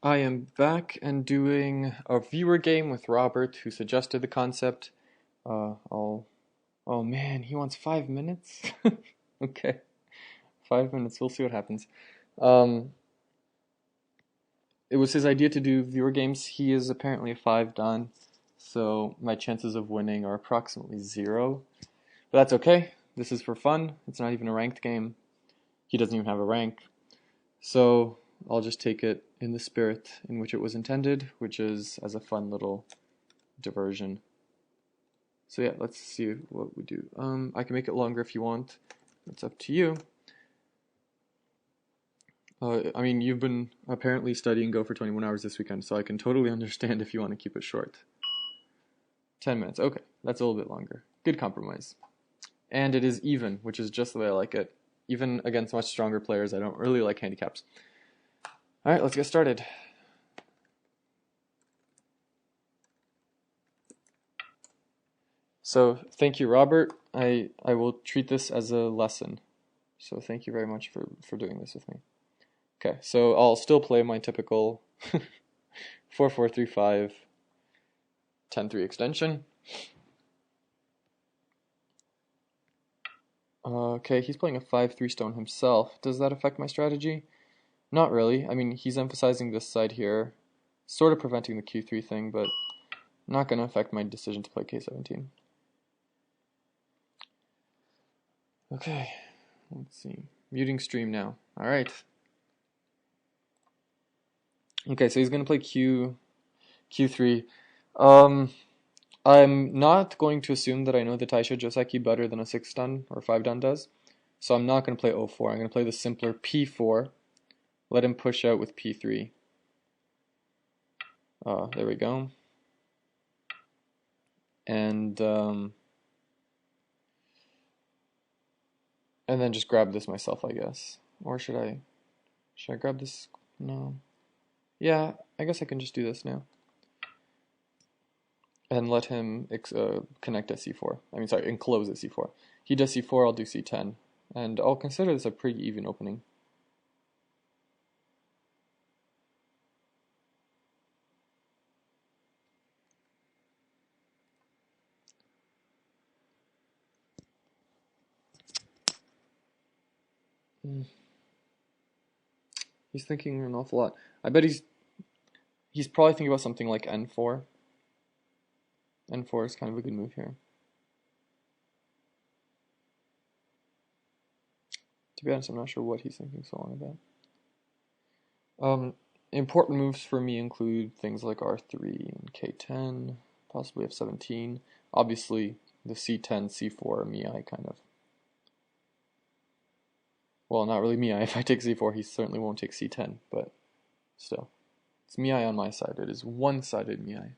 I am back and doing a viewer game with Robert, who suggested the concept. I'll. Oh man, he wants 5 minutes? Okay, 5 minutes, we'll see what happens. Um, it was his idea to do viewer games. He is apparently a 5 Dan, so my chances of winning are approximately 0. But that's okay. This is for fun. It's not even a ranked game. He doesn't even have a rank. So I'll just take it in the spirit in which it was intended, which is as a fun little diversion. So yeah, let's see what we do. I can make it longer if you want. It's up to you. I mean, you've been apparently studying Go for 21 hours this weekend, so I can totally understand if you want to keep it short. 10 minutes, okay, that's a little bit longer. Good compromise. And it is even, which is just the way I like it. Even against much stronger players, I don't really like handicaps. Alright, let's get started. So, thank you, Robert. I will treat this as a lesson. So thank you very much for doing this with me. Okay, so I'll still play my typical 4-4-3-5 10-3 extension. Okay, he's playing a 5-3 stone himself. Does that affect my strategy? Not really. I mean, he's emphasizing this side here, sort of preventing the Q3 thing, but not going to affect my decision to play K17. Okay, let's see. Muting stream now. Alright. Okay, so he's going to play Q3. I'm not going to assume that I know the Taisha Joseki better than a 6 Dan or 5 Dan does, so I'm not going to play O4. I'm going to play the simpler P4. Let him push out with P3. There we go. And then just grab this myself, I guess. Or should I grab this? No. Yeah, I guess I can just do this now. And let him connect at C4. I mean, sorry, enclose at C4. He does C4, I'll do C10. And I'll consider this a pretty even opening. He's thinking an awful lot. I bet he's probably thinking about something like N4. N4 is kind of a good move here. To be honest, I'm not sure what he's thinking so long about. Important moves for me include things like R3 and K10, possibly F17. Obviously, the C10, C4, Miai kind of. Well, not really Miai. If I take C4, he certainly won't take C10, but still. It's Miai on my side. It is one-sided Miai.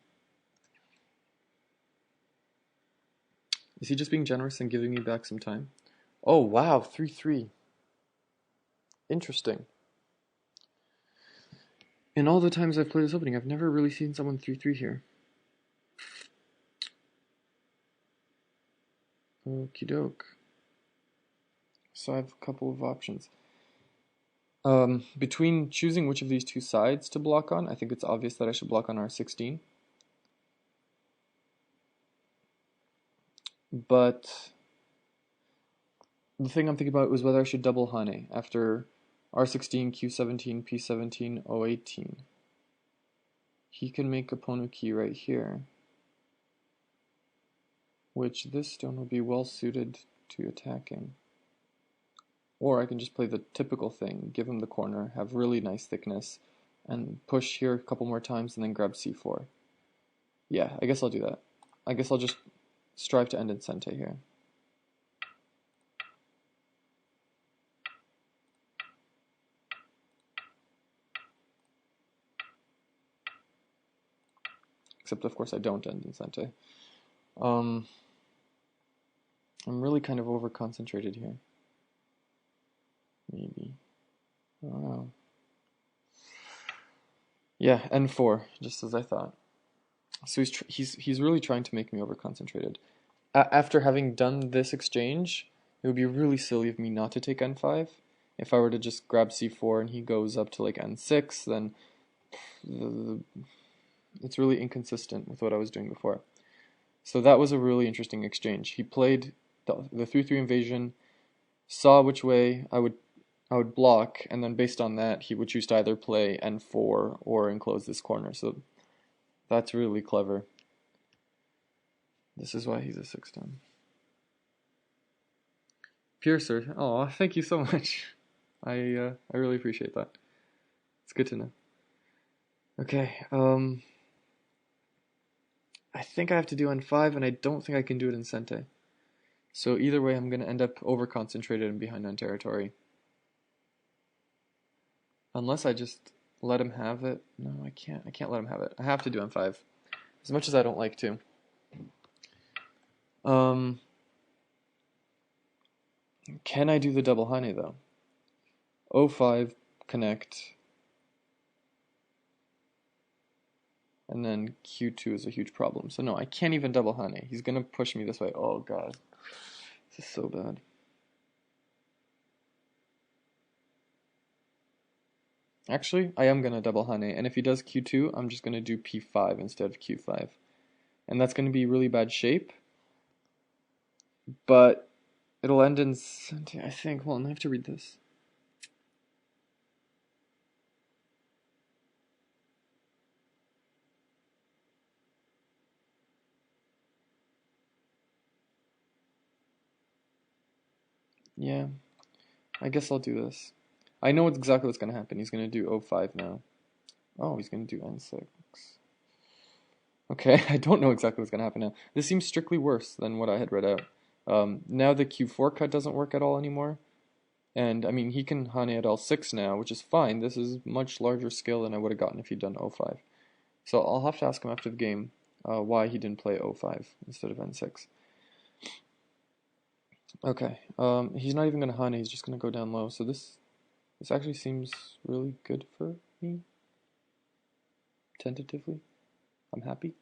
Is he just being generous and giving me back some time? Oh, wow, 3-3. Interesting. In all the times I've played this opening, I've never really seen someone 3-3 here. Okie doke. So I have a couple of options. Between choosing which of these two sides to block on, I think it's obvious that I should block on R16. But the thing I'm thinking about was whether I should double Hane after R16, Q17, P17, O18. He can make a Ponuki right here, which this stone will be well suited to attacking. Or I can just play the typical thing, give him the corner, have really nice thickness, and push here a couple more times and then grab C4. Yeah, I guess I'll do that. I guess I'll just strive to end in Sente here. Except, of course, I don't end in Sente. I'm really kind of over-concentrated here. Maybe. I don't know. Yeah, N4, just as I thought. So he's really trying to make me over-concentrated. After having done this exchange, it would be really silly of me not to take N5. If I were to just grab C4 and he goes up to like N6, then it's really inconsistent with what I was doing before. So that was a really interesting exchange. He played the 3/3 invasion, saw which way I would block, and then based on that, he would choose to either play n4 or enclose this corner. So that's really clever. This is why he's a 6/10. Piercer, oh, thank you so much. I really appreciate that. It's good to know. Okay, I think I have to do n5, and I don't think I can do it in Sente. So either way, I'm going to end up over-concentrated and behind on territory. Unless I just let him have it. No, I can't. I can't let him have it. I have to do n5. As much as I don't like to. Can I do the double Hane, though? O5, connect. And then Q2 is a huge problem. So no, I can't even double Hane. He's going to push me this way. Oh, God. This is so bad. Actually, I am going to double Hane. And if he does Q2, I'm just going to do P5 instead of Q5. And that's going to be really bad shape. But it'll end in... I think... Hold on, I have to read this. Yeah, I guess I'll do this. I know exactly what's going to happen. He's going to do O5 now. Oh, he's going to do N6. Okay, I don't know exactly what's going to happen now. This seems strictly worse than what I had read out. Now the Q4 cut doesn't work at all anymore. And, I mean, he can Hane at L6 now, which is fine. This is much larger skill than I would have gotten if he'd done O5. So I'll have to ask him after the game why he didn't play O5 instead of N6. Okay, he's not even going to Hane, he's just going to go down low. So this actually seems really good for me. Tentatively. I'm happy.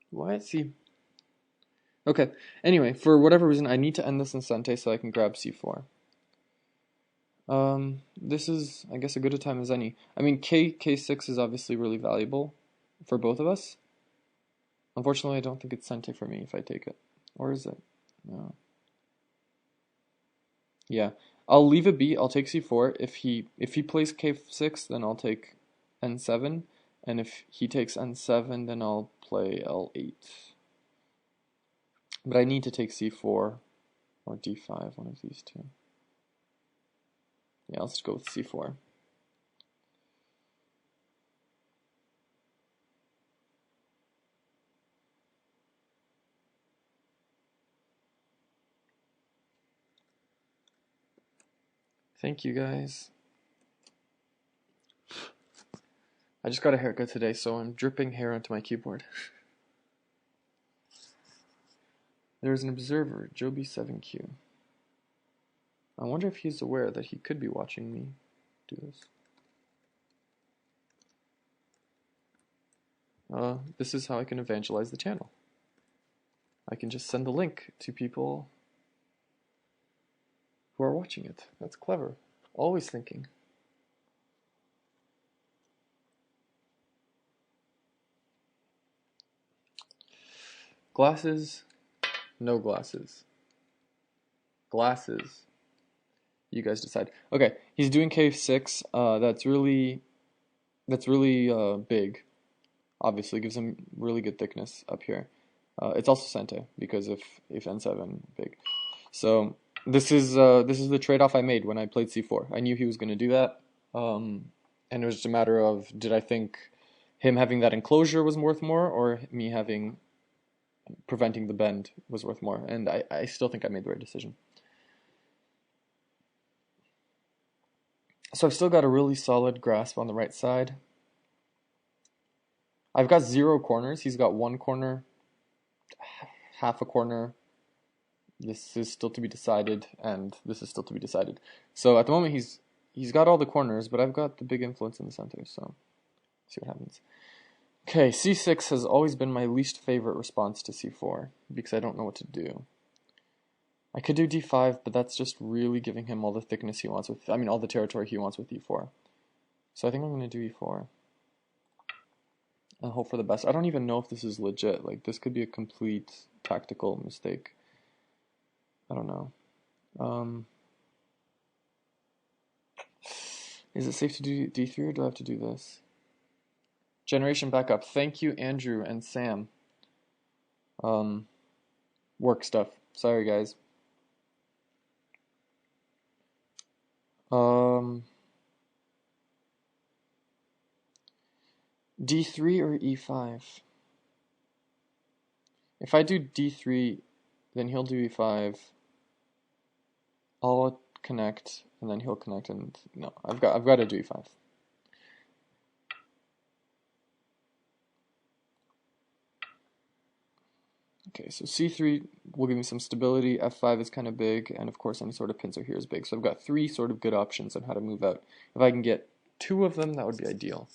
Why is he... Okay, anyway, for whatever reason, I need to end this in Sente so I can grab C4. This is, I guess, as good a time as any. I mean, K6 is obviously really valuable for both of us. Unfortunately, I don't think it's Sente for me if I take it. Or is it? No. Yeah, I'll leave it be. I'll take C4. If he plays K6, then I'll take N7. And if he takes N7, then I'll play L8. But I need to take C4 or D5, one of these two. Yeah, let's go with C4. Thank you, guys. I just got a haircut today, so I'm dripping hair onto my keyboard. There's an observer, Joby7Q. I wonder if he's aware that he could be watching me do this. This is how I can evangelize the channel. I can just send the link to people who are watching it. That's clever. Always thinking. Glasses, no glasses. Glasses. You guys decide. Okay, he's doing K6. That's really big. Obviously, gives him really good thickness up here. It's also Sente because if N7 big. So this is the trade-off I made when I played C4. I knew he was going to do that, and it was just a matter of did I think him having that enclosure was worth more, or me having preventing the bend was worth more. And I still think I made the right decision. So I've still got a really solid grasp on the right side. I've got 0 corners. He's got 1 corner, half a corner. This is still to be decided, and this is still to be decided. So at the moment he's got all the corners, but I've got the big influence in the center, so see what happens. Okay, C6 has always been my least favorite response to C4, because I don't know what to do. I could do d5, but that's just really giving him all the thickness he wants with, I mean, all the territory he wants with e4. So I think I'm going to do e4 and hope for the best. I don't even know if this is legit. Like, this could be a complete tactical mistake. I don't know. Is it safe to do d3 or do I have to do this? Generation backup. Thank you, Andrew and Sam. Work stuff. Sorry, guys. D3 or E5? If I do D3, then he'll do E5. I'll connect, and then he'll connect, and no, I've got to do E5. Okay, so C3 will give me some stability, F5 is kind of big, and of course any sort of pincer here is big. So I've got three sort of good options on how to move out. If I can get two of them, that would be ideal.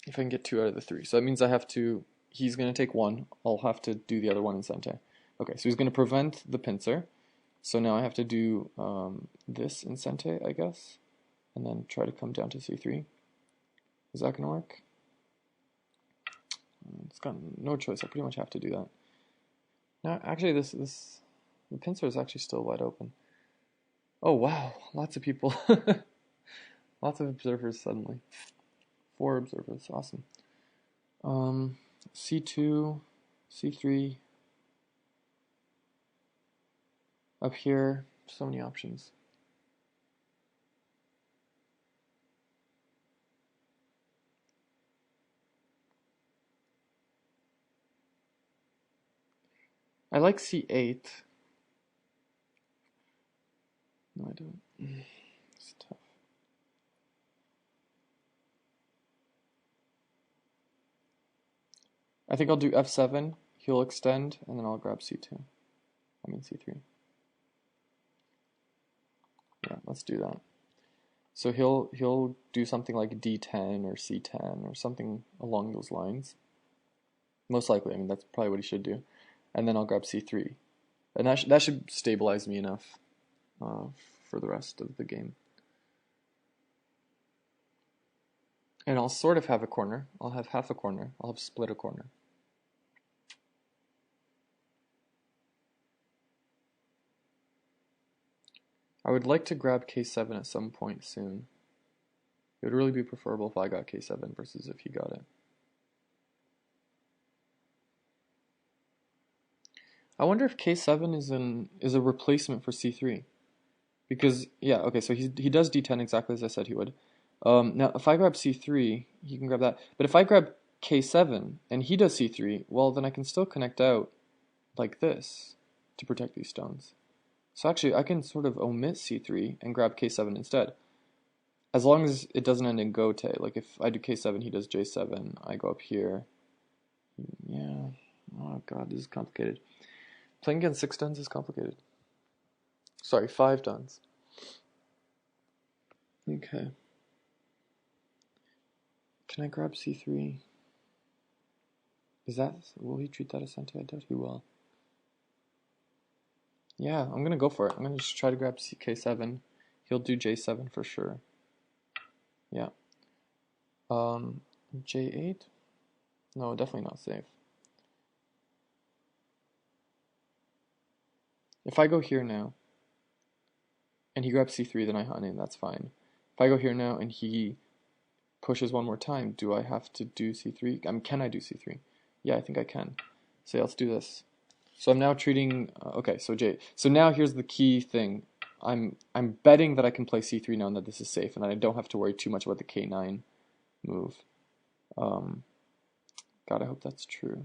If I can get two out of the three. So that means I have to, he's going to take one, I'll have to do the other one in Sente. Okay, so he's going to prevent the pincer. So now I have to do this in Sente, I guess, and then try to come down to C3. Is that going to work? It's got no choice. I pretty much have to do that. Now, actually, the pincer is actually still wide open. Oh wow, lots of people, lots of observers suddenly. 4 observers, awesome. C2, C3. Up here, so many options. I like C8. No, I don't. It's tough. I think I'll do F7. He'll extend, and then I'll grab C2. I mean C3. Yeah, let's do that. So he'll do something like D10 or C10 or something along those lines. Most likely, I mean that's probably what he should do. And then I'll grab C3. And that should stabilize me enough for the rest of the game. And I'll sort of have a corner. I'll have half a corner. I'll have split a corner. I would like to grab K7 at some point soon. It would really be preferable if I got K7 versus if he got it. I wonder if K7 is a replacement for C3. Because, yeah, okay, so he does D10 exactly as I said he would. Now, if I grab C3, he can grab that. But if I grab K7 and he does C3, well, then I can still connect out like this to protect these stones. So actually, I can sort of omit C3 and grab K7 instead. As long as it doesn't end in gote. Like if I do K7, he does J7, I go up here. Yeah. Oh god, this is complicated. Playing against 6 duns is complicated. Sorry, 5 duns. Okay. Can I grab C3? Will he treat that as Sente? I doubt he will. Yeah, I'm gonna go for it. I'm gonna just try to grab K7. He'll do J7 for sure. Yeah. J8? No, definitely not safe. If I go here now, and he grabs C3, then I hunt in, that's fine. If I go here now, and he pushes one more time, do I have to do C3? Can I do C3? Yeah, I think I can. So yeah, let's do this. So I'm now treating, okay, so J. So now here's the key thing. I'm betting that I can play C3 now and that this is safe, and that I don't have to worry too much about the K9 move. God, I hope that's true.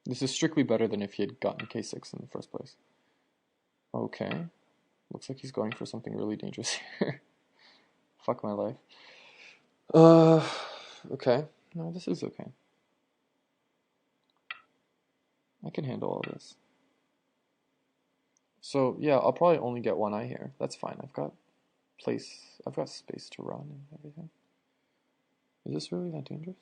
This is strictly better than if he had gotten K6 in the first place. Okay. Looks like he's going for something really dangerous here. Fuck my life. Okay. No, this is okay. I can handle all this. So, yeah, I'll probably only get one eye here. That's fine. I've got space to run and everything. Is this really that dangerous?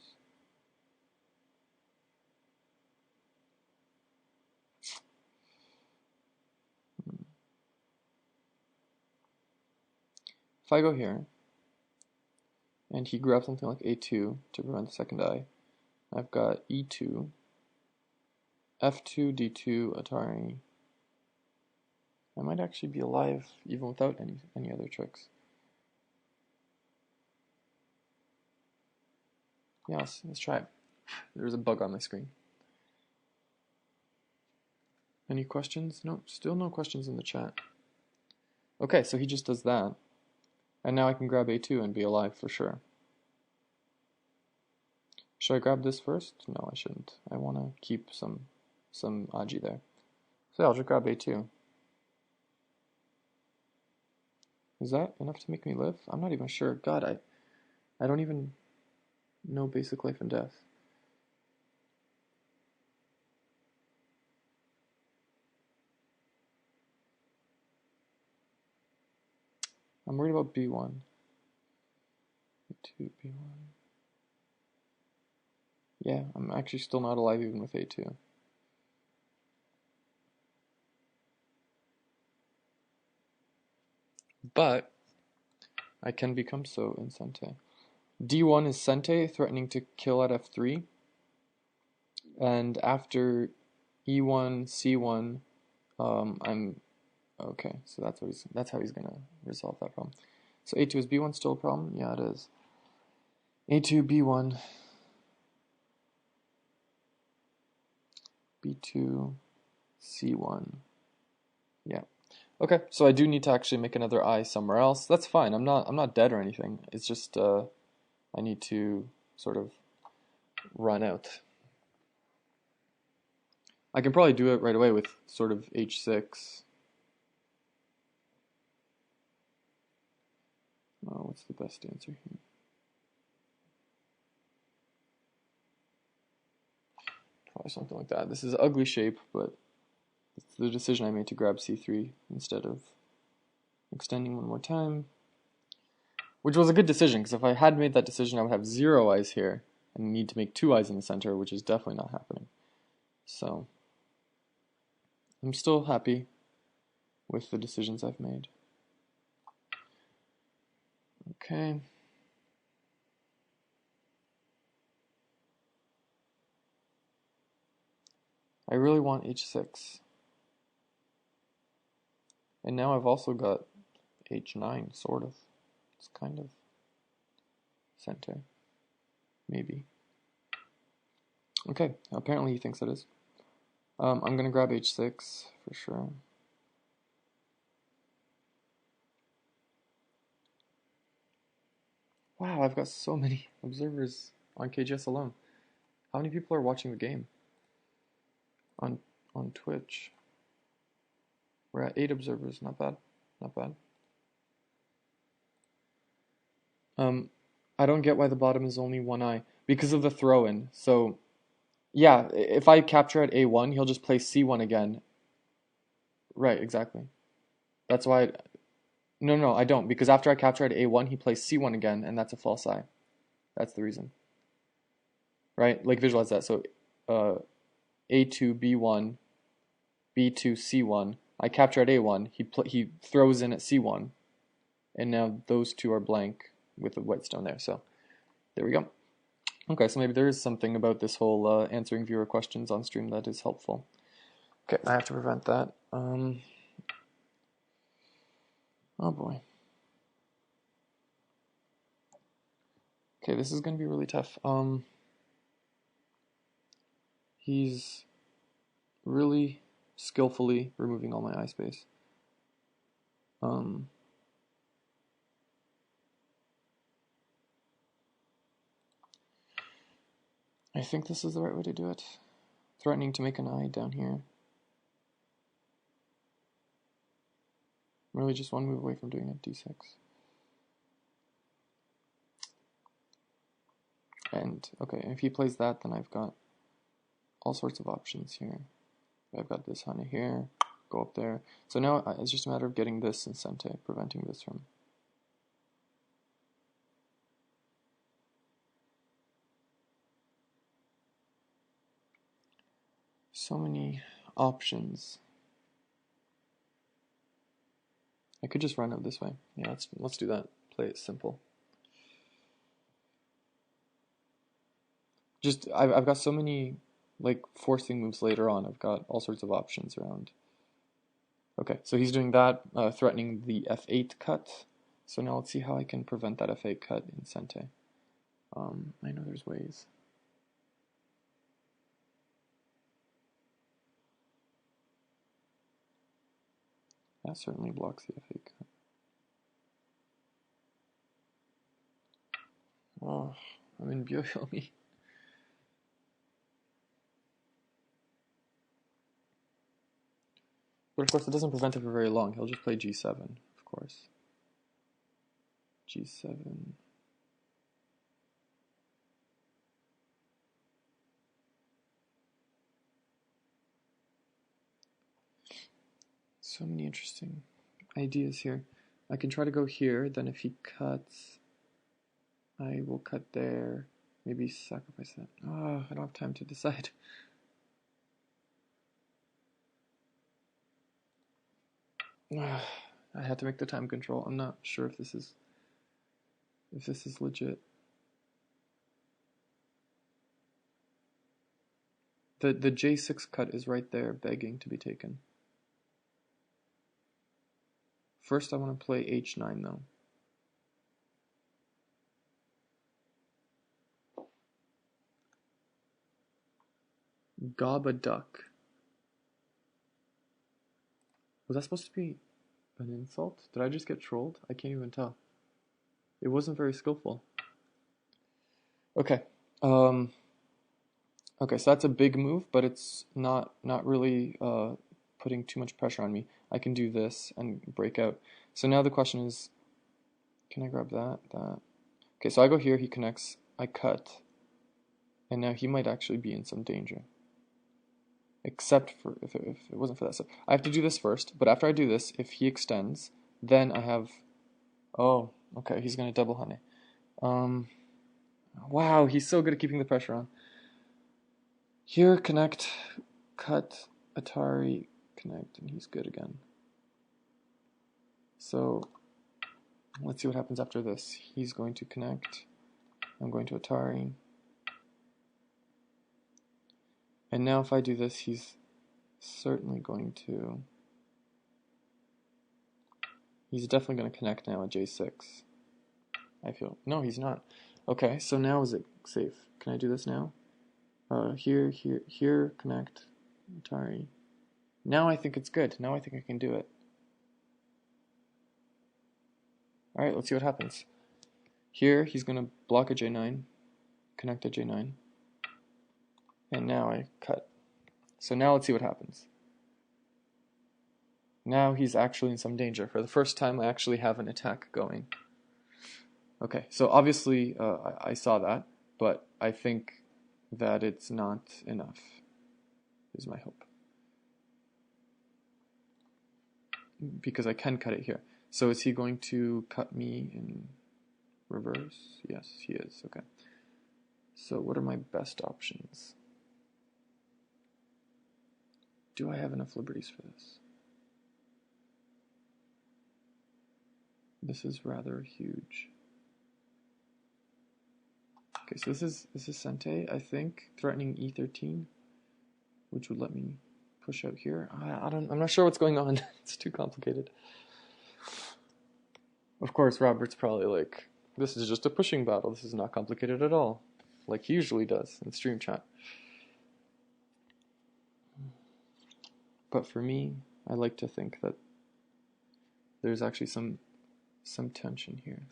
If I go here, and he grabs something like a2 to prevent the second eye, I've got e2, f2, d2, Atari. I might actually be alive even without any other tricks. Yeah, let's try it. There's a bug on my screen. Any questions? No, still no questions in the chat. Okay, so he just does that. And now I can grab a2 and be alive for sure. Should I grab this first? No, I shouldn't. I want to keep some aji there. So yeah, I'll just grab a2. Is that enough to make me live? I'm not even sure. God, I don't even know basic life and death. I'm worried about b1. a2, b1. Yeah, I'm actually still not alive even with a2. But I can become so in sente. d1 is sente, threatening to kill at f3. And after e1, c1, I'm okay. So that's how he's gonna resolve that problem. So a2 is b1 still a problem? Yeah, it is. a2, b1, b2, c1. Yeah. Okay, so I do need to actually make another eye somewhere else. That's fine. I'm not dead or anything. It's just I need to sort of run out. I can probably do it right away with sort of h6. Oh, what's the best answer here? Probably something like that. This is an ugly shape, but it's the decision I made to grab c3 instead of extending one more time. Which was a good decision, because if I had made that decision, I would have 0 eyes here, and need to make 2 eyes in the center, which is definitely not happening. So I'm still happy with the decisions I've made. Okay. I really want h6. And now I've also got h9, sort of. It's kind of center. Maybe. Okay, apparently he thinks it is. I'm going to grab h6 for sure. Wow, I've got so many observers on KGS alone. How many people are watching the game on Twitch? We're at 8 observers. Not bad. Not bad. I don't get why the bottom is only 1 eye. Because of the throw-in. So, yeah, if I capture at a1, he'll just play c1 again. Right, exactly. That's why... No, I don't. Because after I capture at a1, he plays c1 again, and that's a false eye. That's the reason. Right? Like, visualize that. So, a2, b1, b2, c1. I capture at a1. He throws in at c1. And now those two are blank with the white stone there. So, there we go. Okay, so maybe there is something about this whole answering viewer questions on stream that is helpful. Okay, I have to prevent that. Oh boy. Okay, this is going to be really tough. He's really skillfully removing all my eye space. I think this is the right way to do it. Threatening to make an eye down here. I'm really just one move away from doing a d6. And, okay, if he plays that, then I've got all sorts of options here. I've got this honey here, go up there. So now it's just a matter of getting this in sente, preventing this from... So many options. I could just run it this way. Yeah, let's do that. Play it simple. Just I've got so many like forcing moves later on. I've got all sorts of options around. Okay, so he's doing that, threatening the f8 cut. So now let's see how I can prevent that f8 cut in Sente. I know there's ways. That certainly blocks the f8 cut. Oh, I'm in Byoyomi. But of course, it doesn't prevent it for very long. He'll just play g7, of course. g7. So many interesting ideas here. I can try to go here, then if he cuts, I will cut there. Maybe sacrifice that. Oh, I don't have time to decide. I had to make the time control. I'm not sure if this is legit. The J6 cut is right there, begging to be taken. First, I want to play H9 though. Gobaduk. Was that supposed to be an insult? Did I just get trolled? I can't even tell. It wasn't very skillful. Okay. Okay, so that's a big move, but it's not really putting too much pressure on me. I can do this and break out. So now the question is, can I grab that? Okay, so I go here, he connects, I cut, and now he might actually be in some danger. Except for if it wasn't for that. So I have to do this first, but after I do this, if he extends, then I have... Oh, okay, he's going to double honey. Wow, he's so good at keeping the pressure on. Here, connect, cut, Atari, connect, and he's good again. So let's see what happens after this. He's going to connect. I'm going to Atari. And now if I do this, he's certainly going to... He's definitely going to connect now at J6. I feel... No, he's not. Okay, so now is it safe? Can I do this now? Here, connect, Atari. Now I think it's good. Now I think I can do it. Alright, let's see what happens. Here, he's going to block a J9, connect a J9, and now I cut. So now let's see what happens. Now he's actually in some danger. For the first time, I actually have an attack going. Okay, so obviously I saw that, but I think that it's not enough, is my hope. Because I can cut it here. So is he going to cut me in reverse? Yes, he is. Okay. So what are my best options? Do I have enough liberties for this? This is rather huge. Okay, so this is Sente, I think, threatening E13, which would let me push out here. I'm not sure what's going on. It's too complicated. Of course, Robert's probably like, this is just a pushing battle. This is not complicated at all, like he usually does in stream chat. But for me, I like to think that there's actually some tension here.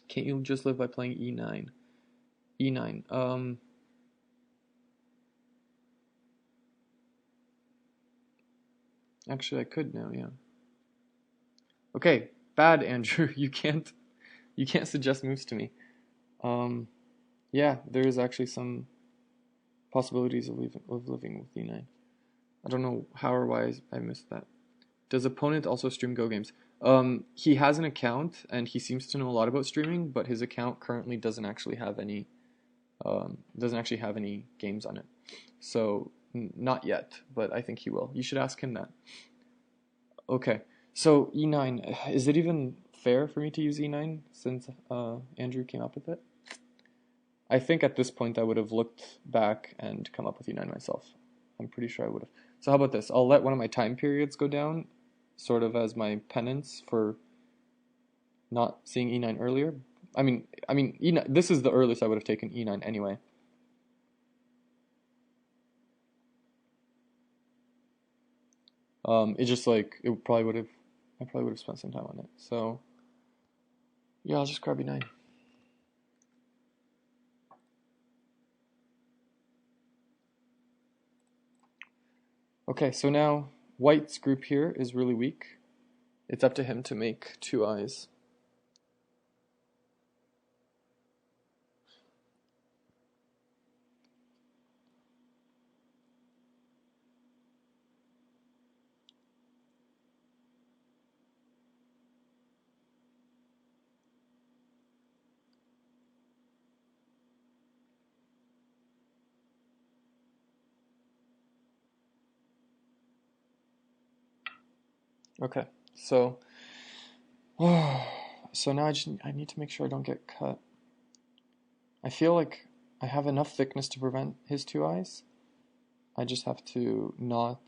Can't you just live by playing E9? E9. Actually, I could now, yeah. Okay, bad, Andrew. You can't suggest moves to me. Yeah, there is actually some possibilities of living with E9. I don't know how or why I missed that. Does opponent also stream Go games? He has an account, and he seems to know a lot about streaming, but his account currently doesn't actually have any It doesn't actually have any games on it. So, not yet, but I think he will. You should ask him that. Okay, so e9, is it even fair for me to use e9 since Andrew came up with it? I think at this point I would have looked back and come up with e9 myself. I'm pretty sure I would have. So how about this? I'll let one of my time periods go down, sort of as my penance for not seeing e9 earlier. I mean, e9, this is the earliest I would have taken e9 anyway. It's just like it probably would have. I probably would have spent some time on it. So yeah, I'll just grab e9. Okay, so now White's group here is really weak. It's up to him to make two eyes. Okay, so so now I need to make sure I don't get cut. I feel like I have enough thickness to prevent his two eyes. I just have to not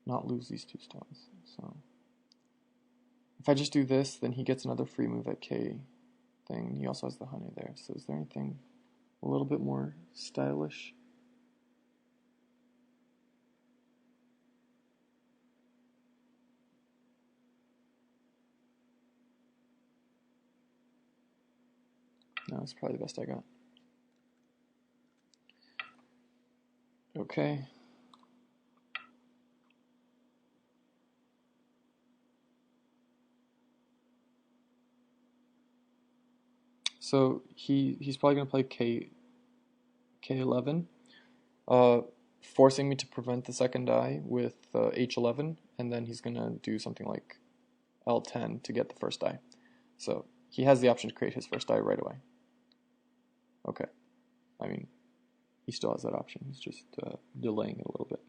lose these two stones. So if I just do this, then he gets another free move at K thing. He also has the honey there. So is there anything a little bit more stylish? No, it's probably the best I got. Okay. So he's probably gonna play K11, uh, forcing me to prevent the second die with H11, and then he's gonna do something like L10 to get the first die. So he has the option to create his first die right away. Okay, I mean, he still has that option. He's just delaying it a little bit.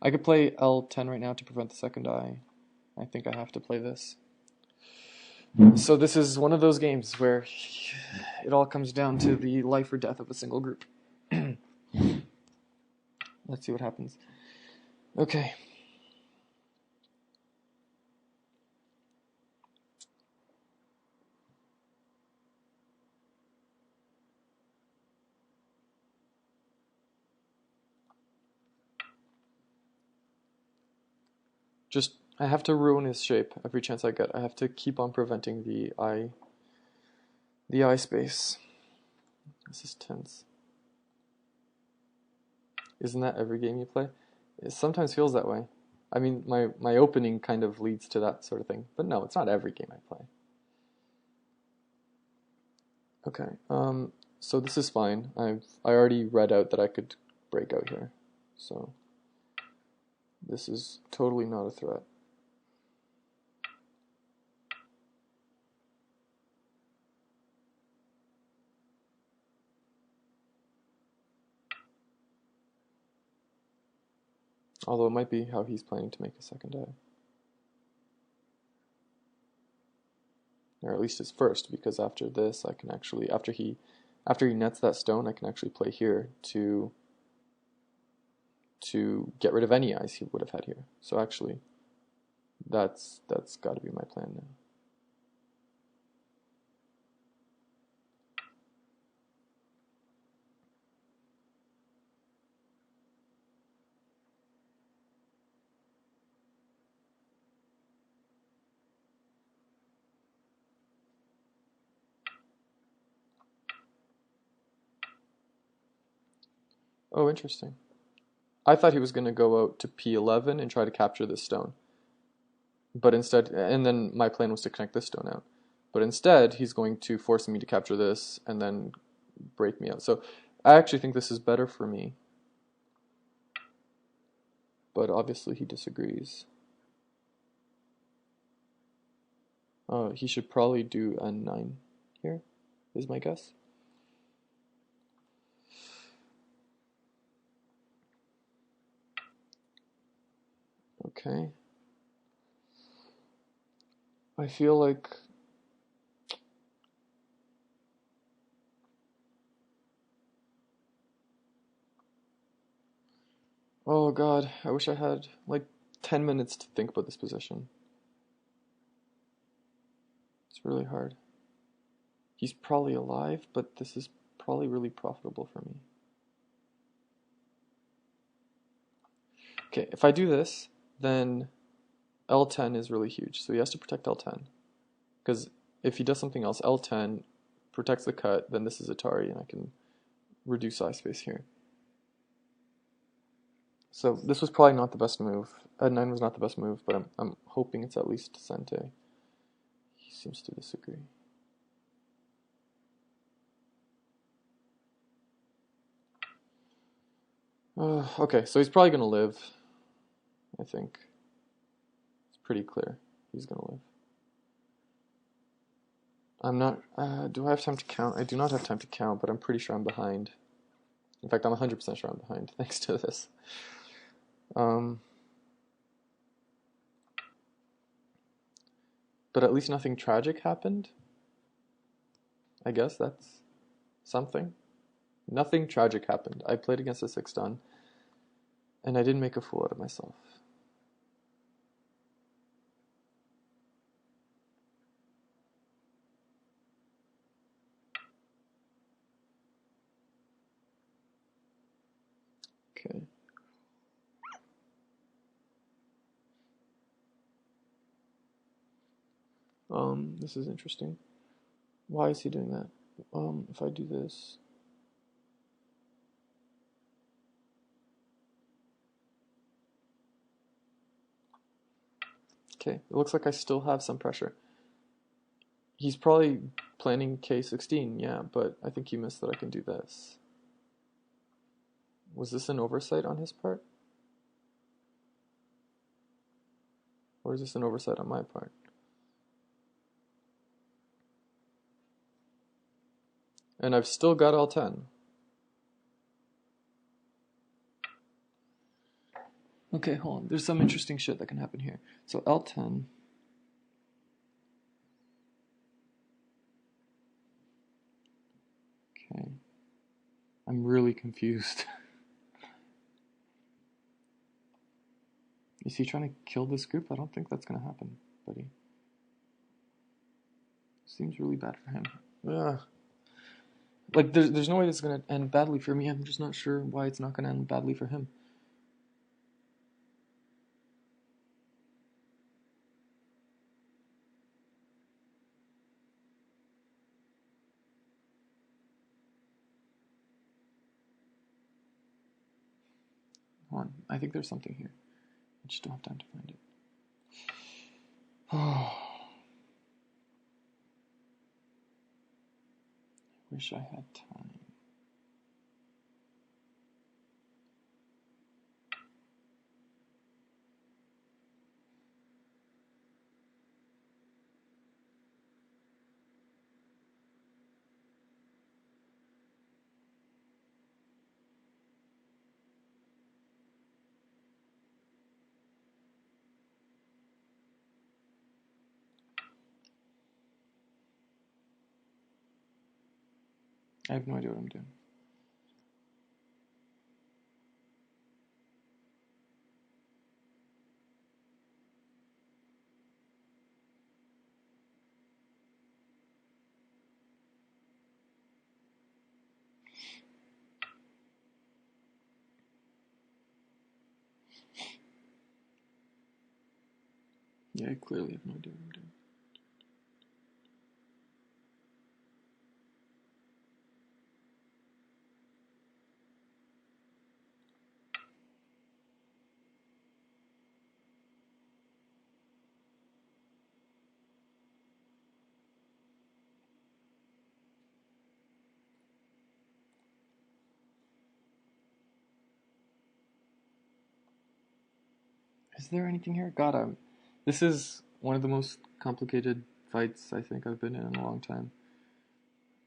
I could play L10 right now to prevent the second die. I think I have to play this. So this is one of those games where it all comes down to the life or death of a single group. Let's see what happens. Okay. Just, I have to ruin his shape every chance I get. I have to keep on preventing the eye space. This is tense. Isn't that every game you play? It sometimes feels that way. I mean, my opening kind of leads to that sort of thing. But no, it's not every game I play. Okay, so this is fine. I already read out that I could break out here. So this is totally not a threat. Although it might be how he's planning to make a second die. Or at least his first, because after this I can actually, after he nets that stone, I can actually play here to get rid of any eyes he would have had here. So actually, that's got to be my plan now. Oh, interesting. I thought he was going to go out to P11 and try to capture this stone. But instead, and then my plan was to connect this stone out. But instead, he's going to force me to capture this and then break me out. So I actually think this is better for me. But obviously he disagrees. He should probably do N9 here, is my guess. Okay. I feel like oh god, I wish I had like 10 minutes to think about this position. It's really hard. He's probably alive, but this is probably really profitable for me. Okay, if I do this, then L10 is really huge, so he has to protect L10. Because if he does something else, L10 protects the cut, then this is Atari, and I can reduce eye space here. So this was probably not the best move. N9 was not the best move, but I'm hoping it's at least Sente. He seems to disagree. Okay, so he's probably going to live, I think. It's pretty clear he's going to live. I'm not, do I have time to count? I do not have time to count, but I'm pretty sure I'm behind. In fact, I'm 100% sure I'm behind, thanks to this. But at least nothing tragic happened. I guess that's something. Nothing tragic happened. I played against a 6-done, and I didn't make a fool out of myself. Okay. This is interesting. Why is he doing that? If I do this... Okay, it looks like I still have some pressure. He's probably planning K16, yeah, but I think he missed that I can do this. Was this an oversight on his part? Or is this an oversight on my part? And I've still got L10. Okay, hold on. There's some interesting shit that can happen here. So L10. Okay. I'm really confused. Is he trying to kill this group? I don't think that's gonna happen, buddy. Seems really bad for him. Ugh. Like, there's no way this is gonna end badly for me. I'm just not sure why it's not gonna end badly for him. Hold on. I think there's something here. I just don't have time to find it. Oh. Wish I had time. I have no idea what I'm doing. Yeah, I clearly have no idea what I'm doing. Is there anything here? God, this is one of the most complicated fights I think I've been in a long time.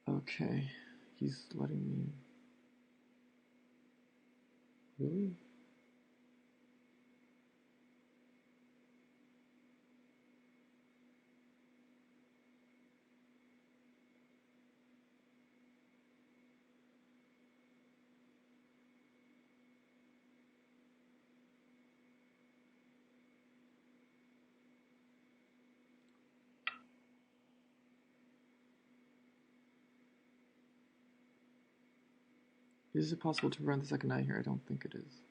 Okay, he's letting me... Really? Is it possible to prevent the second knight here? I don't think it is.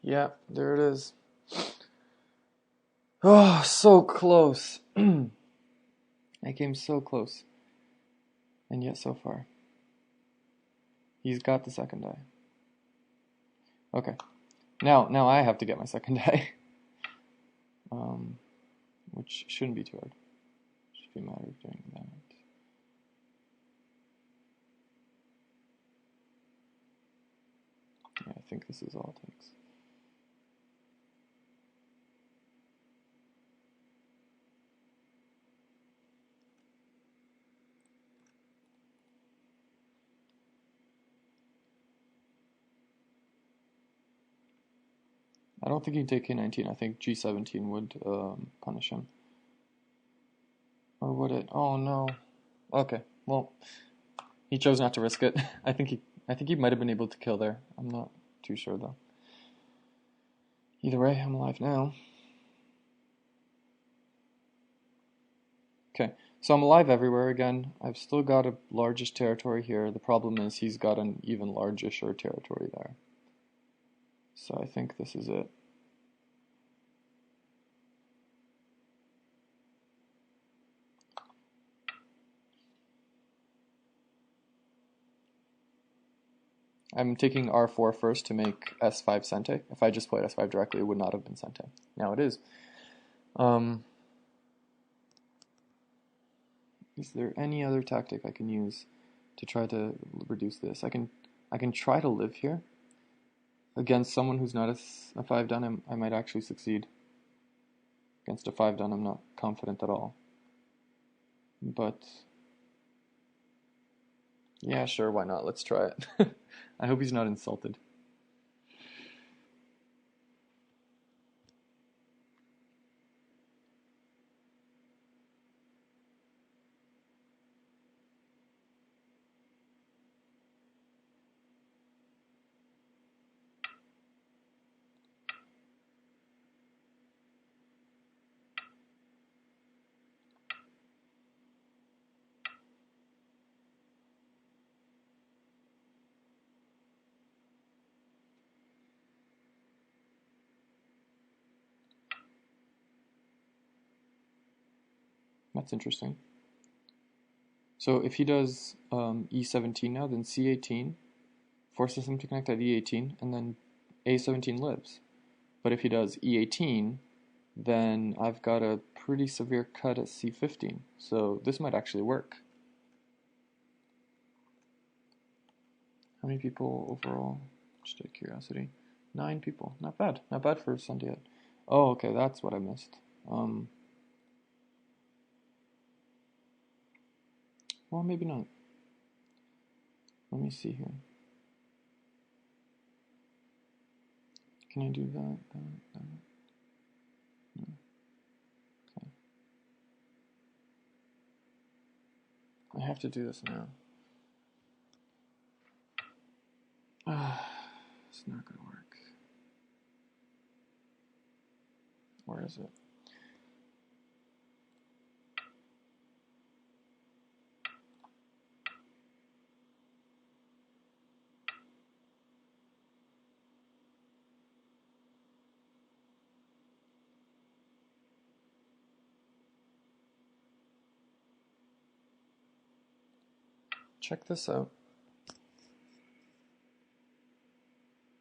Yeah, there it is. Oh, so close. I came so close. And yet so far. He's got the second die. Okay. Now I have to get my second die. Which shouldn't be too hard. Should be a matter of doing that. Yeah, I think this is all it takes. I don't think he'd take K19. I think G17 would punish him. Or would it? Oh no. Okay. Well, he chose not to risk it. I think he might have been able to kill there. I'm not too sure though. Either way, I'm alive now. Okay. So I'm alive everywhere again. I've still got a largest territory here. The problem is he's got an even larger territory there. So I think this is it. I'm taking R4 first to make S5 Sente. If I just played S5 directly, it would not have been Sente. Now it is. Is there any other tactic I can use to try to reduce this? I can try to live here. Against someone who's not a 5 done, I might actually succeed. Against a 5 done, I'm not confident at all. But yeah, sure, why not? Let's try it. I hope he's not insulted. That's interesting. So if he does E17 now, then C18 forces him to connect at E18, and then A17 lives. But if he does E18, then I've got a pretty severe cut at C15. So this might actually work. How many people overall? Just out of curiosity. 9 people. Not bad. Not bad for Sunday. Oh, okay, that's what I missed. Well, maybe not. Let me see here. Can I do that? No. Okay. I have to do this now. It's not gonna work. Where is it? Check this out.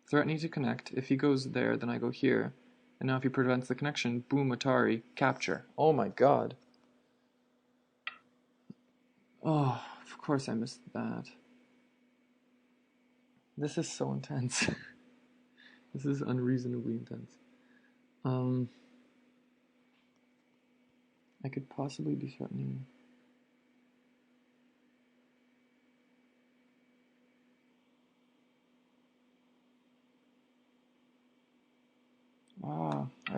Threatening to connect. If he goes there, then I go here. And now if he prevents the connection, boom, Atari, capture. Oh my god. Oh, of course I missed that. This is so intense. This is unreasonably intense. I could possibly be threatening.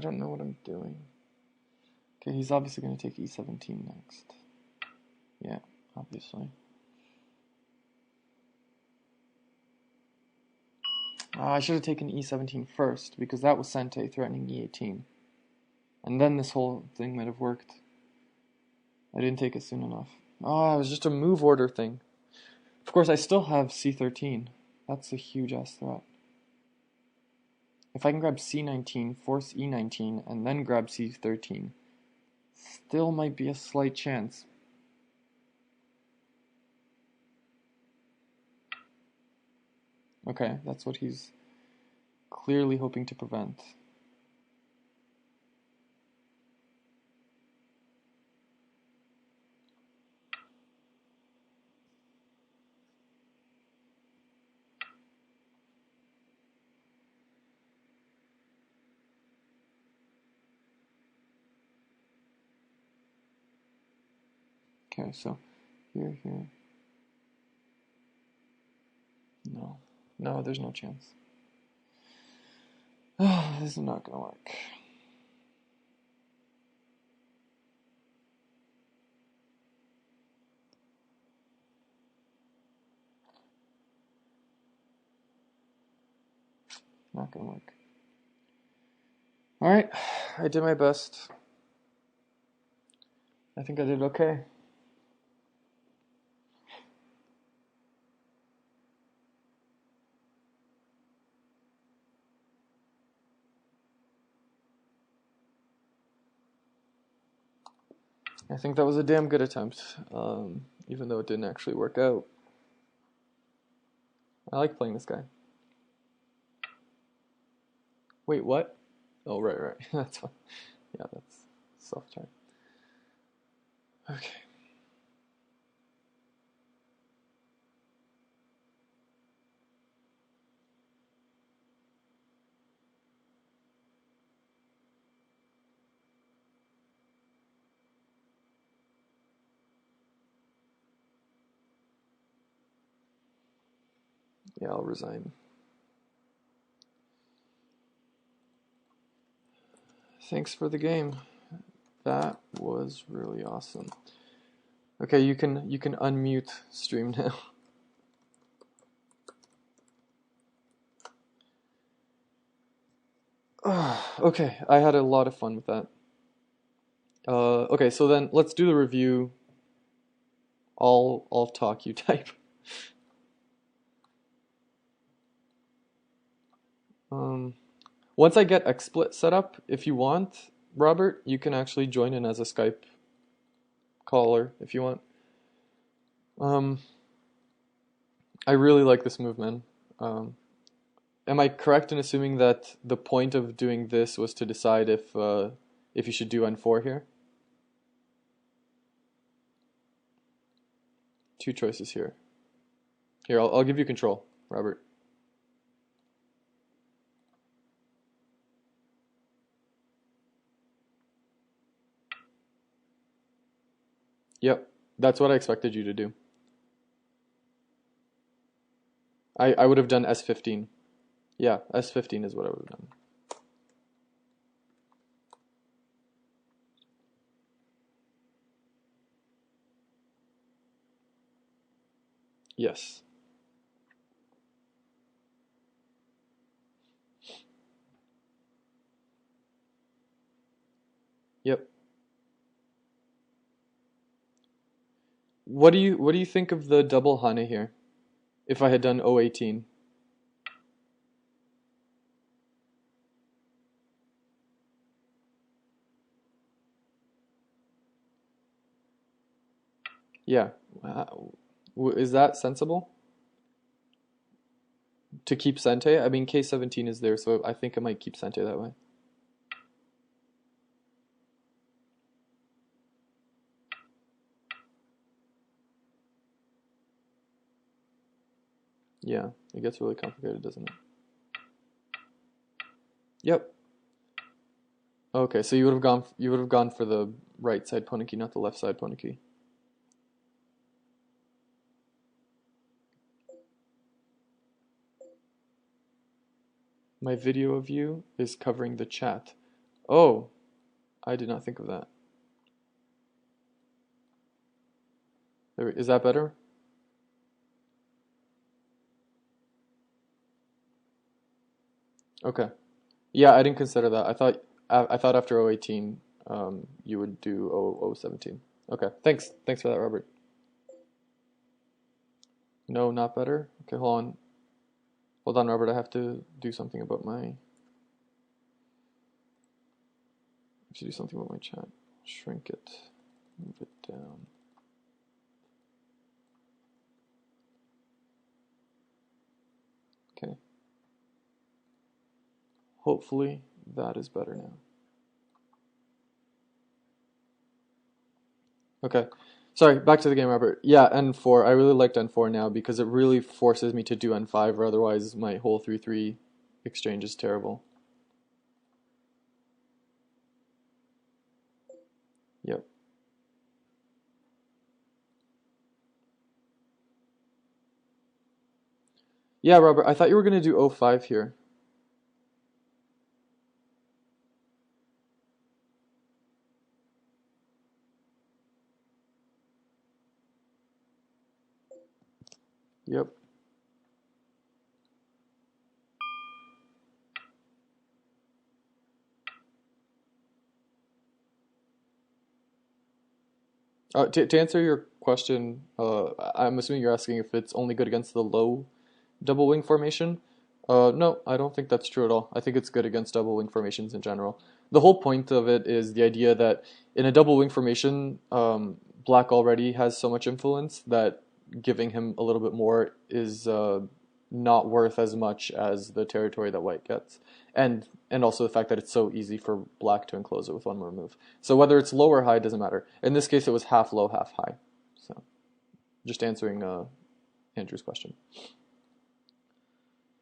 don't know what I'm doing. Okay, he's obviously going to take e17 next. Yeah, obviously. I should have taken e17 first, because that was Sente threatening e18. And then this whole thing might have worked. I didn't take it soon enough. Oh, it was just a move order thing. Of course, I still have c13. That's a huge-ass threat. If I can grab c19, force e19, and then grab c13, still might be a slight chance. Okay, that's what he's clearly hoping to prevent. Okay, so here. No. No, there's no chance. This is not gonna work. Not gonna work. Alright, I did my best. I think I did okay. I think that was a damn good attempt, even though it didn't actually work out. I like playing this guy. Wait, what? Oh, right. That's fine. Yeah, that's self-chart. Okay. Yeah, I'll resign. Thanks for the game. That was really awesome. Okay, you can unmute stream now. Okay, I had a lot of fun with that. Okay, so then let's do the review. I'll talk, you type. Once I get XSplit set up, if you want, Robert, you can actually join in as a Skype caller if you want. I really like this move, man. Am I correct in assuming that the point of doing this was to decide if you should do N4 here? Two choices here. Here, I'll give you control, Robert. Yep, that's what I expected you to do. I would have done S15. Yeah, S15 is what I would have done. Yes. Yep. What do you think of the double Hane here? If I had done O18. Yeah. Is that sensible? To keep Sente? I mean, K17 is there, so I think I might keep Sente that way. Yeah, it gets really complicated, doesn't it? Yep. Okay, so you would have gone for the right side pony key, not the left side pony key. My video of you is covering the chat. Oh, I did not think of that. Is that better? Okay. Yeah, I didn't consider that. I thought after 018 you would do 017. Okay. Thanks for that, Robert. No, not better. Okay, hold on. Hold on, Robert. I have to do something about my chat. Shrink it. Move it down. Okay. Hopefully that is better now. Okay. Sorry, back to the game, Robert. Yeah, N4. I really liked N4 now because it really forces me to do N5, or otherwise my whole 3-3 exchange is terrible. Yep. Yeah, Robert, I thought you were going to do 05 here. Yep. To answer your question, I'm assuming you're asking if it's only good against the low double wing formation. No, I don't think that's true at all. I think it's good against double wing formations in general. The whole point of it is the idea that in a double wing formation, black already has so much influence that giving him a little bit more is not worth as much as the territory that white gets. And also the fact that it's so easy for black to enclose it with one more move. So whether it's low or high doesn't matter. In this case, it was half low, half high. So just answering Andrew's question.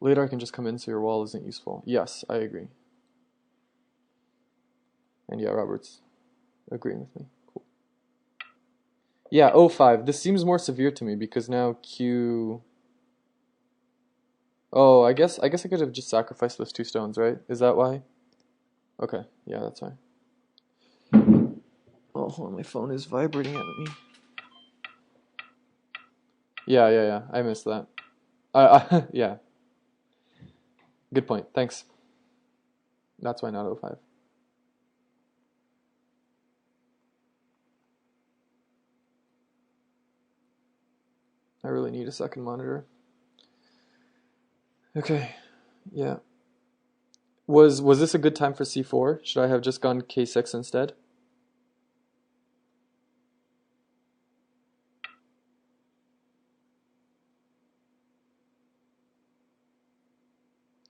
Later I can just come in so your wall isn't useful. Yes, I agree. And yeah, Robert's agreeing with me. Cool. Yeah, 05. This seems more severe to me because now Q... Oh, I guess I could have just sacrificed those 2 stones, right? Is that why? Okay, yeah, that's why. Oh, hold on, my phone is vibrating at me. Yeah, I missed that. Yeah. Good point. Thanks. That's why not 05. I really need a second monitor. Okay. Yeah. Was this a good time for C4? Should I have just gone K6 instead?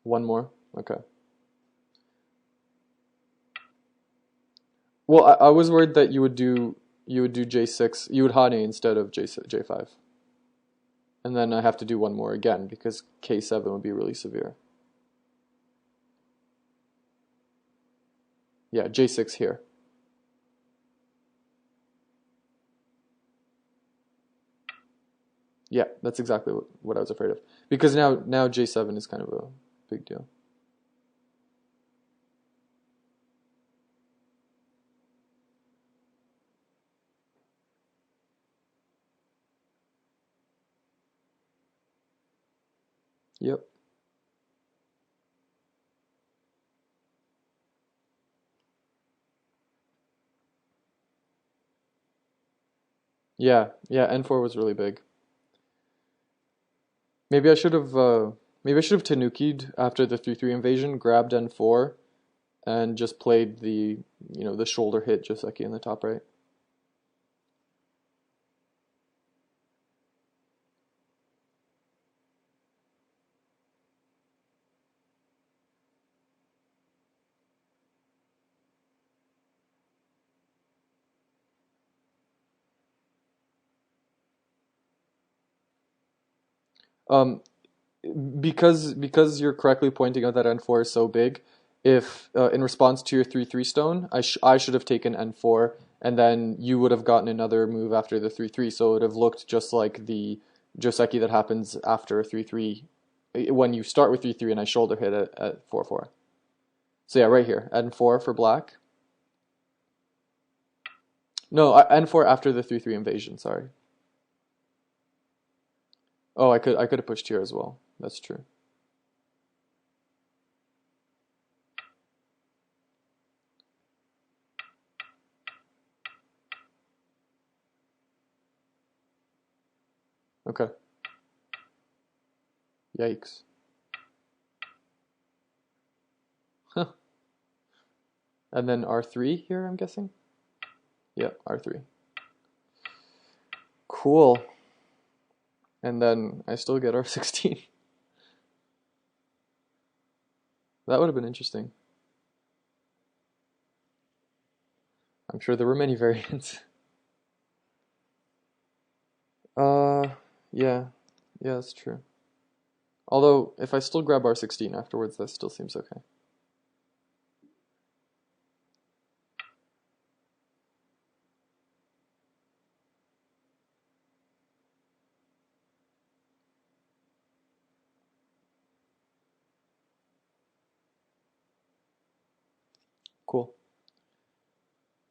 One more? Okay. Well, I was worried that you would do J6, you would Hane instead of J5. And then I have to do one more again because K7 would be really severe. Yeah, J6 here. Yeah, that's exactly what I was afraid of. Because now J7 is kind of a big deal. Yep. Yeah, N4 was really big. Maybe I should have Tanuki'd after the 3-3 invasion, grabbed N4, and just played the shoulder hit Joseki in the top right. Um, because you're correctly pointing out that N4 is so big, if in response to your 3-3 stone, I should have taken N4, and then you would have gotten another move after the 3-3, so it would have looked just like the Joseki that happens after 3-3 when you start with 3-3 and I shoulder hit at 4-4. So yeah, right here, n4 for black. No, n4 after the 3-3 invasion, sorry. Oh, I could have pushed here as well. That's true. Okay. Yikes. Huh. And then R3 here, I'm guessing? Yeah, R3. Cool. And then I still get R16. That would have been interesting. I'm sure there were many variants. Uh, yeah. Yeah, that's true. Although, if I still grab R16 afterwards, that still seems okay. Cool.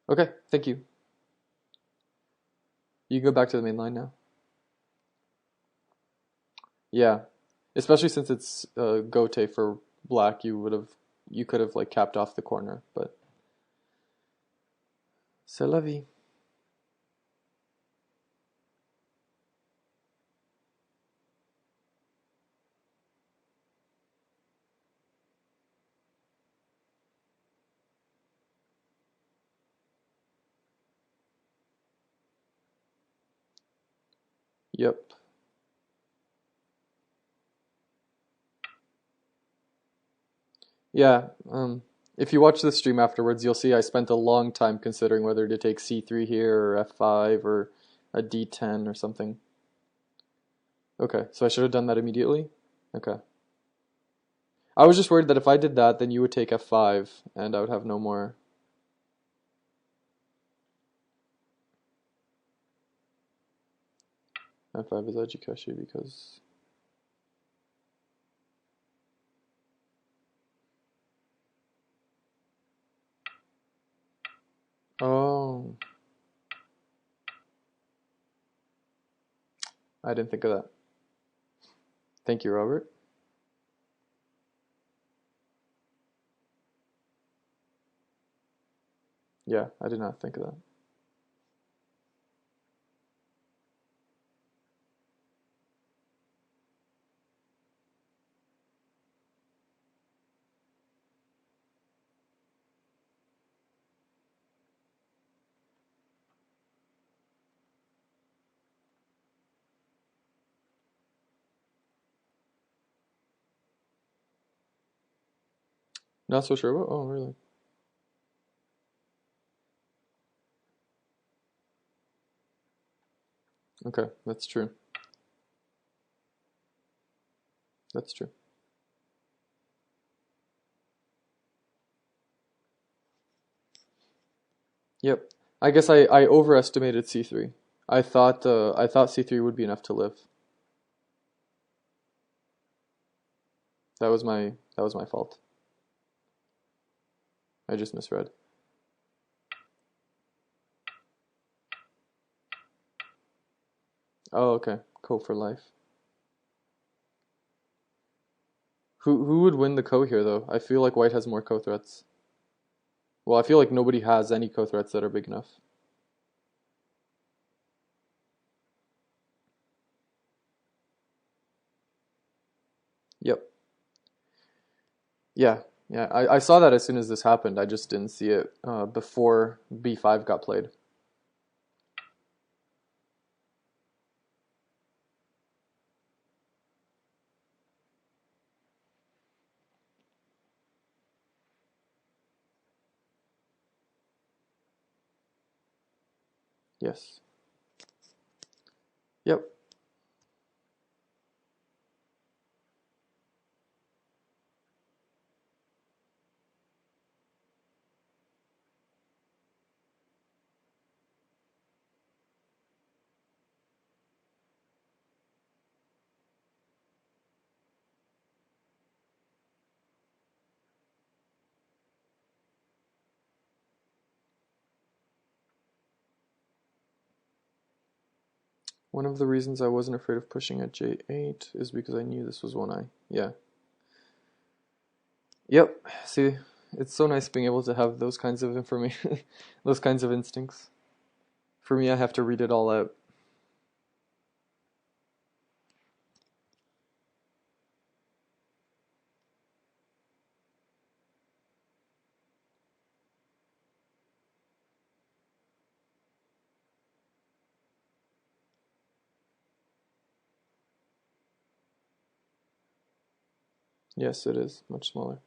Okay, thank you. You can go back to the main line now. Yeah, especially since it's Gote for black, you could have like capped off the corner, but c'est la vie. Yep. Yeah. If you watch the stream afterwards, you'll see I spent a long time considering whether to take C3 here or F5 or a D10 or something. Okay, so I should have done that immediately? Okay. I was just worried that if I did that, then you would take F5 and I would have no more. F5 is Ajikashi because... Oh, I didn't think of that. Thank you, Robert. Yeah, I did not think of that. Not so sure about. Oh, really? Okay, that's true. That's true. Yep. I guess I overestimated C3. I thought C3 would be enough to live. That was my fault. I just misread. Oh, okay. Ko for life. Who would win the ko here though? I feel like white has more ko threats. Well, I feel like nobody has any ko threats that are big enough. Yep. Yeah. Yeah. I saw that as soon as this happened. I just didn't see it before B5 got played. Yes. Yep. One of the reasons I wasn't afraid of pushing at J8 is because I knew this was one I, yeah. Yep, see, it's so nice being able to have those kinds of information, those kinds of instincts. For me, I have to read it all out. Yes, it is much smaller.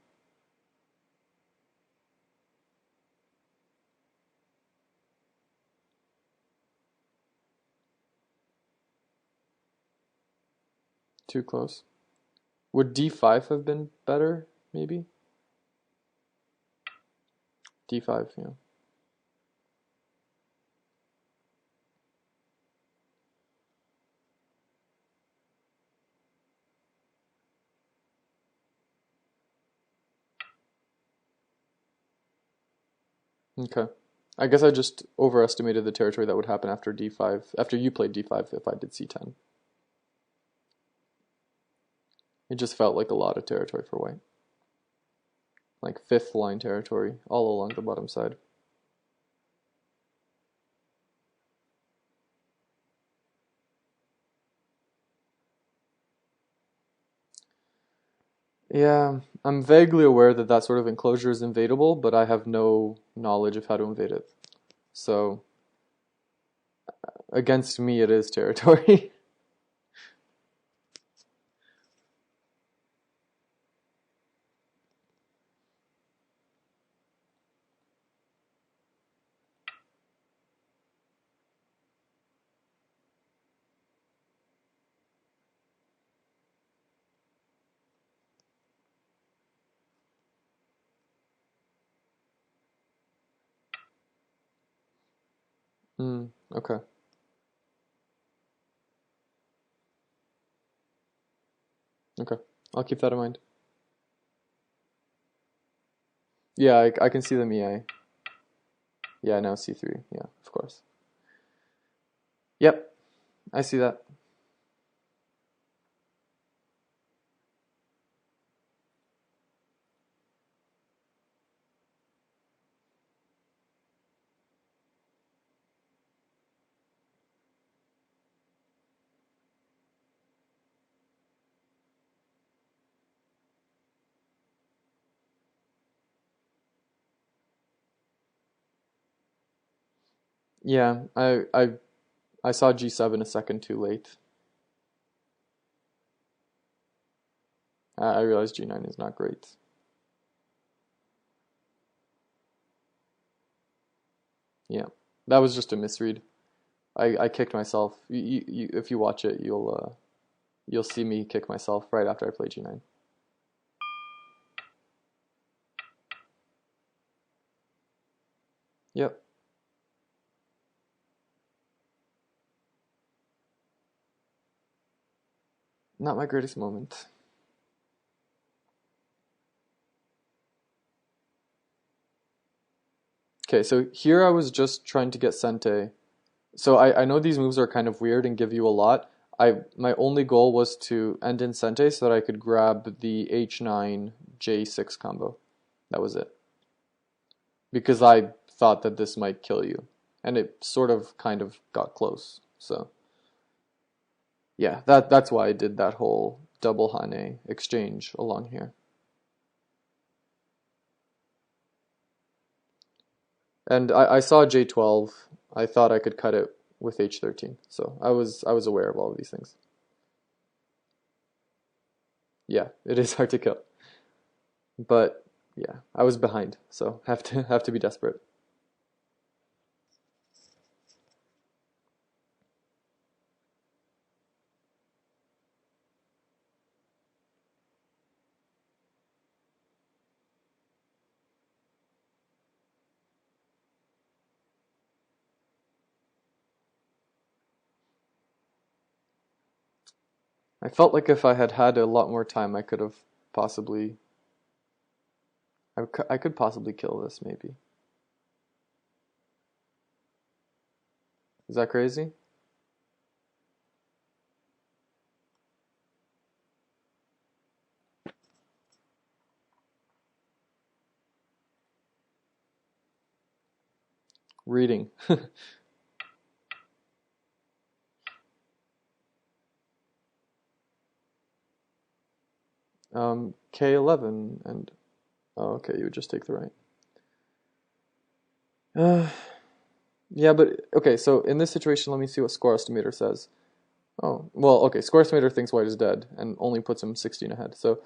Too close. Would D5 have been better, maybe? D5, yeah. Okay. I guess I just overestimated the territory that would happen after D5, after you played D5 if I did C10. It just felt like a lot of territory for white. Like fifth line territory all along the bottom side. Yeah, I'm vaguely aware that that sort of enclosure is invadable, but I have no knowledge of how to invade it. So, against me, it is territory. Okay. Okay. I'll keep that in mind. Yeah, I can see the EI. Yeah, now C3. Yeah, of course. Yep, I see that. Yeah, I saw G7 a second too late. I realized G9 is not great. Yeah, that was just a misread. I kicked myself. If you watch it, you'll see me kick myself right after I play G9. Yep, not my greatest moment. Okay, so here I was just trying to get Sente. So I know these moves are kind of weird and give you a lot. My only goal was to end in Sente so that I could grab the H9 J6 combo. That was it. Because I thought that this might kill you. And it sort of kind of got close. So yeah, that's why I did that whole double Hane exchange along here. And I saw J12. I thought I could cut it with H13. So I was aware of all of these things. Yeah, it is hard to kill. But yeah, I was behind, so have to be desperate. I felt like if I had had a lot more time, I could have possibly I could possibly kill this maybe. Is that crazy? Reading. K11 and oh, okay, you would just take the right. Uh, yeah, but okay, so in this situation, let me see what score estimator says. Oh, well, okay, score estimator thinks white is dead and only puts him 16 ahead. So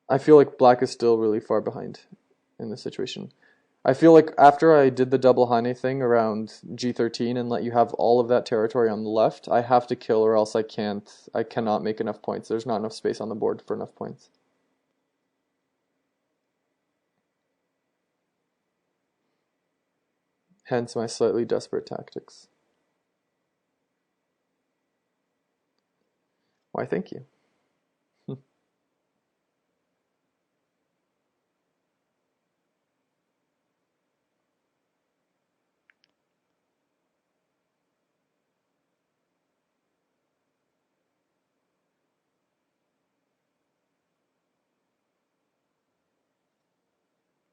I feel like black is still really far behind in this situation. I feel like after I did the double Hane thing around G13 and let you have all of that territory on the left, I have to kill or else I cannot make enough points. There's not enough space on the board for enough points. Hence my slightly desperate tactics. Why, thank you.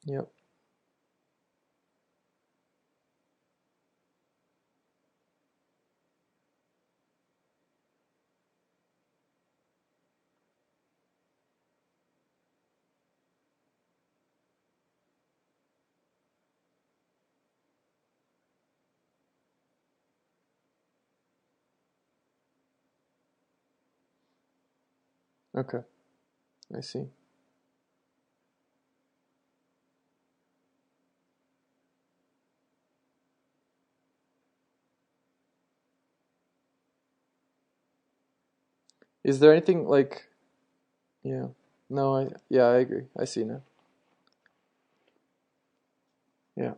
Yep. Okay, I see. Is there anything like, yeah, no, yeah, I agree. I see now. Yeah.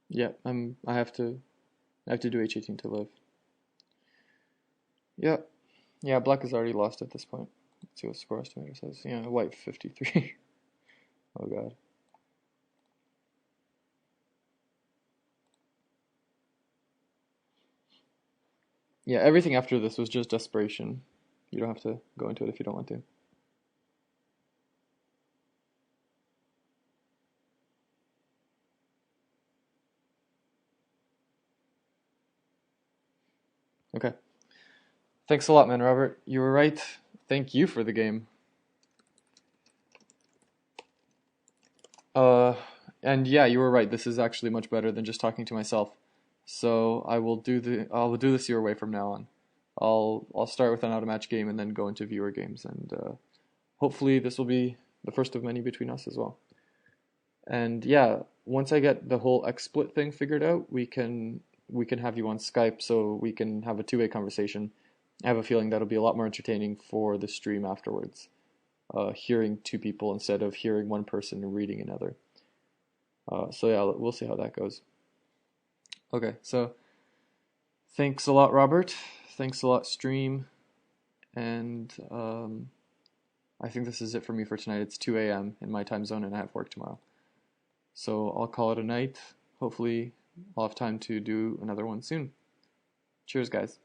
Yeah, I have to do H18 to live. Yeah. Yeah, black is already lost at this point. Let's see what score estimator says. Yeah, white 53. Oh god. Yeah, everything after this was just desperation. You don't have to go into it if you don't want to. Okay. Thanks a lot, man, Robert. You were right. Thank you for the game. Uh, and yeah, you were right. This is actually much better than just talking to myself. So I will do this your way from now on. I'll start with an auto match game and then go into viewer games, and hopefully this will be the first of many between us as well. And yeah, once I get the whole XSplit thing figured out, we can have you on Skype so we can have a two-way conversation. I have a feeling that'll be a lot more entertaining for the stream afterwards. Hearing two people instead of hearing one person and reading another. So yeah, we'll see how that goes. Okay, so thanks a lot, Robert. Thanks a lot, stream. And I think this is it for me for tonight. It's 2 a.m. in my time zone, and I have work tomorrow. So I'll call it a night. Hopefully, I'll have time to do another one soon. Cheers, guys.